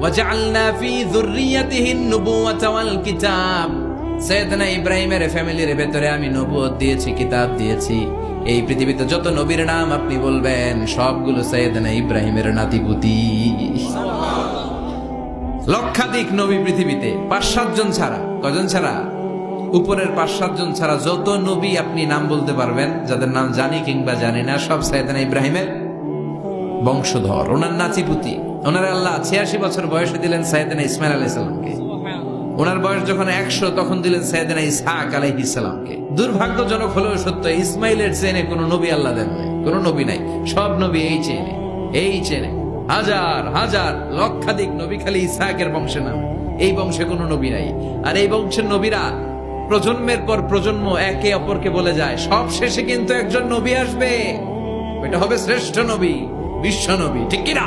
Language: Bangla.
ওয়াজআলনা ফি যুররিয়াতিহিন নুবুওয়াতা ওয়াল কিতাব। সাইয়েদনা ইব্রাহিমের ফ্যামিলির ভেতরে আমি নবুয়ত দিয়েছি, কিতাব দিয়েছি। এই পৃথিবীতে যত নবীর নাম আপনি বলবেন সবগুলো সাইয়েদনা ইব্রাহিমের নাতিপুতি। লক্ষাধিক নবী পৃথিবীতে, 5-7 জন ছাড়া। কয়জন ছাড়া? উপরের 5-7 জন ছাড়া যত নবী আপনি নাম বলতে পারবেন, যাদের নাম জানি কিংবা জানি না, সব সাইয়েদনা ইব্রাহিমের বংশধর, ওনার নাতিপুতি। ওনার আল্লাহ 86 বছর বয়সে দিলেন সাইয়েদনা ইসমাইল আলাইহিস সালামকে। ওনার বয়স যখন 100 তখন দিলেন সাইয়েদনা ইসহাক আলাইহিস সালামকে। দুর্ভাগ্যজনক হলেও সত্য, ইসমাইলের চেনে কোনো নবী আল্লাহ দেন নাই, কোনো নবী নাই। সব নবী এই চেনে হাজার হাজার লক্ষাধিক নবী খালি ইসহাকের বংশে নাম। এই বংশে কোনো নবী নাই। আর এই বংশের নবীরা প্রজন্মের পর প্রজন্ম একে অপরকে বলে যায়, সব শেষে কিন্তু একজন নবী আসবে, এটা হবে শ্রেষ্ঠ নবী, বিশ্ব নবী। ঠিক কিনা?